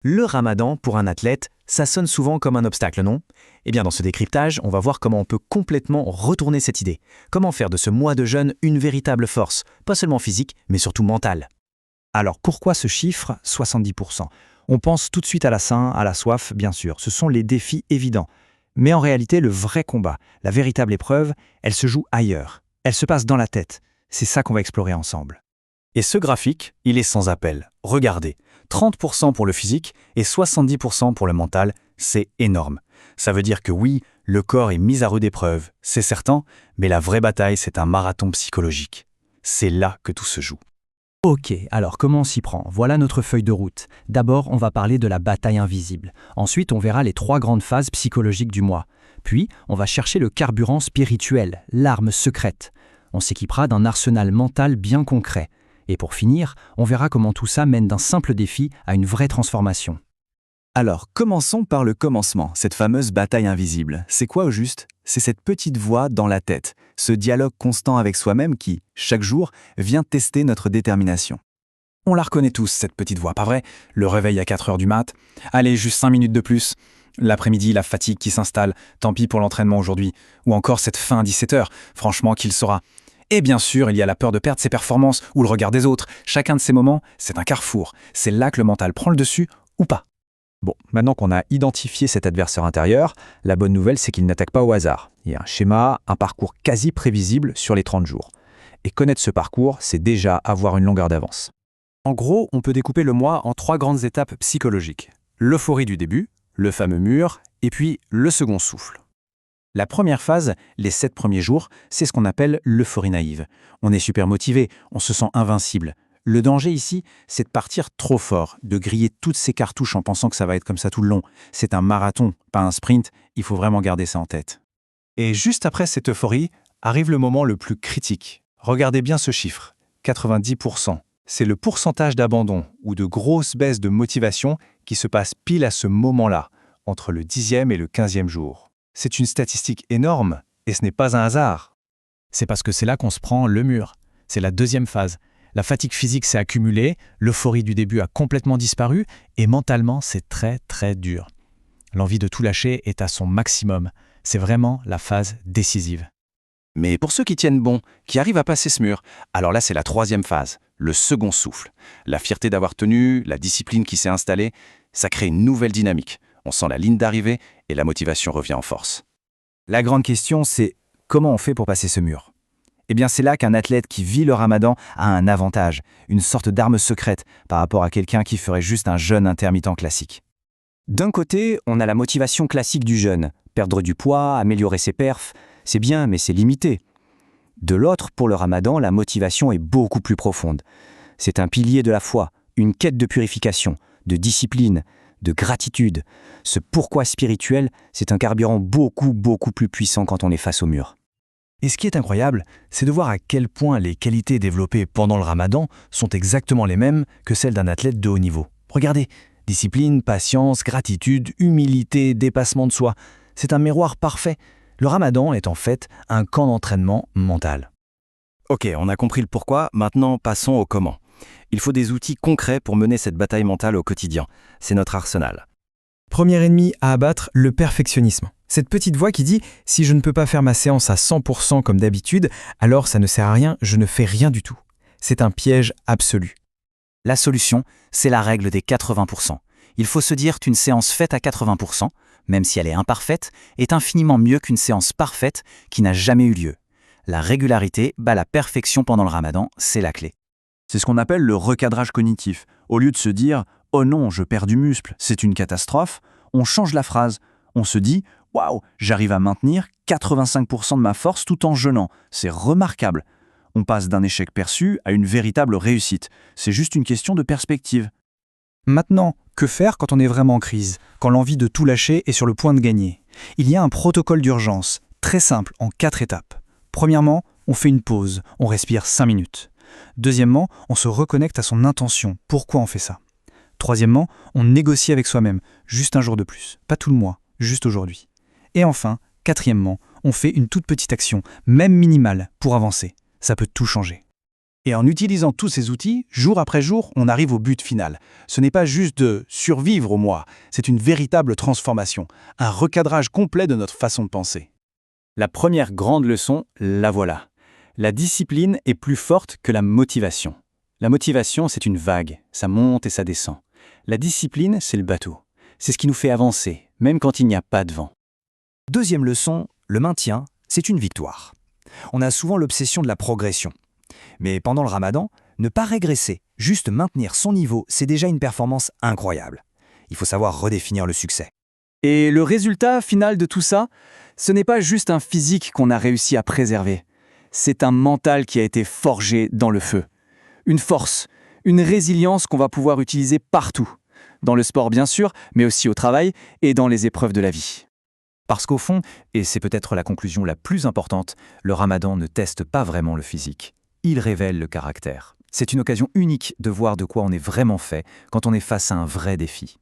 Le ramadan, pour un athlète, ça sonne souvent comme un obstacle, non? Eh bien, dans ce décryptage, on va voir comment on peut complètement retourner cette idée. Comment faire de ce mois de jeûne une véritable force, pas seulement physique, mais surtout mentale. Alors pourquoi ce chiffre 70%? On pense tout de suite à la faim, à la soif, bien sûr. Ce sont les défis évidents. Mais en réalité, le vrai combat, la véritable épreuve, elle se joue ailleurs. Elle se passe dans la tête. C'est ça qu'on va explorer ensemble. Et ce graphique, il est sans appel. Regardez, 30% pour le physique et 70% pour le mental, c'est énorme. Ça veut dire que oui, le corps est mis à rude épreuve, c'est certain, mais la vraie bataille, c'est un marathon psychologique. C'est là que tout se joue. Ok, alors comment on s'y prend? Voilà notre feuille de route. D'abord, on va parler de la bataille invisible. Ensuite, on verra les 3 grandes phases psychologiques du mois. Puis, on va chercher le carburant spirituel, l'arme secrète. On s'équipera d'un arsenal mental bien concret. Et pour finir, on verra comment tout ça mène d'un simple défi à une vraie transformation. Alors, commençons par le commencement, cette fameuse bataille invisible. C'est quoi au juste? C'est cette petite voix dans la tête, ce dialogue constant avec soi-même qui, chaque jour, vient tester notre détermination. On la reconnaît tous, cette petite voix, pas vrai? Le réveil à 4 heures du mat. Allez, juste 5 minutes de plus. L'après-midi, la fatigue qui s'installe. Tant pis pour l'entraînement aujourd'hui. Ou encore cette fin à 17 heures. Franchement, qui le saura? Et bien sûr, il y a la peur de perdre ses performances ou le regard des autres. Chacun de ces moments, c'est un carrefour. C'est là que le mental prend le dessus ou pas. Bon, maintenant qu'on a identifié cet adversaire intérieur, la bonne nouvelle, c'est qu'il n'attaque pas au hasard. Il y a un schéma, un parcours quasi prévisible sur les 30 jours. Et connaître ce parcours, c'est déjà avoir une longueur d'avance. En gros, on peut découper le mois en 3 grandes étapes psychologiques. L'euphorie du début, le fameux mur, et puis le second souffle. La première phase, les 7 premiers jours, c'est ce qu'on appelle l'euphorie naïve. On est super motivé, on se sent invincible. Le danger ici, c'est de partir trop fort, de griller toutes ces cartouches en pensant que ça va être comme ça tout le long. C'est un marathon, pas un sprint, il faut vraiment garder ça en tête. Et juste après cette euphorie, arrive le moment le plus critique. Regardez bien ce chiffre, 90%. C'est le pourcentage d'abandon ou de grosse baisse de motivation qui se passe pile à ce moment-là, entre le 10e et le 15e jour. C'est une statistique énorme, et ce n'est pas un hasard. C'est parce que c'est là qu'on se prend le mur. C'est la deuxième phase. La fatigue physique s'est accumulée, l'euphorie du début a complètement disparu, et mentalement, c'est très très dur. L'envie de tout lâcher est à son maximum. C'est vraiment la phase décisive. Mais pour ceux qui tiennent bon, qui arrivent à passer ce mur, alors là c'est la 3e phase, le second souffle. La fierté d'avoir tenu, la discipline qui s'est installée, ça crée une nouvelle dynamique. On sent la ligne d'arrivée et la motivation revient en force. La grande question, c'est comment on fait pour passer ce mur? Eh bien, c'est là qu'un athlète qui vit le ramadan a un avantage, une sorte d'arme secrète par rapport à quelqu'un qui ferait juste un jeûne intermittent classique. D'un côté, on a la motivation classique du jeûne, perdre du poids, améliorer ses perfs, c'est bien, mais c'est limité. De l'autre, pour le ramadan, la motivation est beaucoup plus profonde. C'est un pilier de la foi, une quête de purification, de discipline, de gratitude. Ce pourquoi spirituel, c'est un carburant beaucoup plus puissant quand on est face au mur. Et ce qui est incroyable, c'est de voir à quel point les qualités développées pendant le ramadan sont exactement les mêmes que celles d'un athlète de haut niveau. Regardez, discipline, patience, gratitude, humilité, dépassement de soi. C'est un miroir parfait. Le ramadan est en fait un camp d'entraînement mental. Ok, on a compris le pourquoi, maintenant passons au comment. Il faut des outils concrets pour mener cette bataille mentale au quotidien. C'est notre arsenal. Premier ennemi à abattre, le perfectionnisme. Cette petite voix qui dit « si je ne peux pas faire ma séance à 100% comme d'habitude, alors ça ne sert à rien, je ne fais rien du tout ». C'est un piège absolu. La solution, c'est la règle des 80%. Il faut se dire qu'une séance faite à 80%, même si elle est imparfaite, est infiniment mieux qu'une séance parfaite qui n'a jamais eu lieu. La régularité bat la perfection pendant le ramadan, c'est la clé. C'est ce qu'on appelle le recadrage cognitif. Au lieu de se dire « oh non, je perds du muscle, c'est une catastrophe », on change la phrase. On se dit « waouh, j'arrive à maintenir 85% de ma force tout en jeûnant, c'est remarquable ». On passe d'un échec perçu à une véritable réussite. C'est juste une question de perspective. Maintenant, que faire quand on est vraiment en crise, quand l'envie de tout lâcher est sur le point de gagner? Il y a un protocole d'urgence, très simple, en 4 étapes. Premièrement, on fait une pause, on respire 5 minutes. Deuxièmement, on se reconnecte à son intention, pourquoi on fait ça. Troisièmement, on négocie avec soi-même, juste un jour de plus, pas tout le mois, juste aujourd'hui. Et enfin, quatrièmement, on fait une toute petite action, même minimale, pour avancer. Ça peut tout changer. Et en utilisant tous ces outils, jour après jour, on arrive au but final. Ce n'est pas juste de survivre au mois, c'est une véritable transformation, un recadrage complet de notre façon de penser. La première grande leçon, la voilà. La discipline est plus forte que la motivation. La motivation, c'est une vague, ça monte et ça descend. La discipline, c'est le bateau. C'est ce qui nous fait avancer, même quand il n'y a pas de vent. Deuxième leçon, le maintien, c'est une victoire. On a souvent l'obsession de la progression. Mais pendant le ramadan, ne pas régresser, juste maintenir son niveau, c'est déjà une performance incroyable. Il faut savoir redéfinir le succès. Et le résultat final de tout ça, ce n'est pas juste un physique qu'on a réussi à préserver. C'est un mental qui a été forgé dans le feu. Une force, une résilience qu'on va pouvoir utiliser partout. Dans le sport bien sûr, mais aussi au travail et dans les épreuves de la vie. Parce qu'au fond, et c'est peut-être la conclusion la plus importante, le ramadan ne teste pas vraiment le physique. Il révèle le caractère. C'est une occasion unique de voir de quoi on est vraiment fait quand on est face à un vrai défi.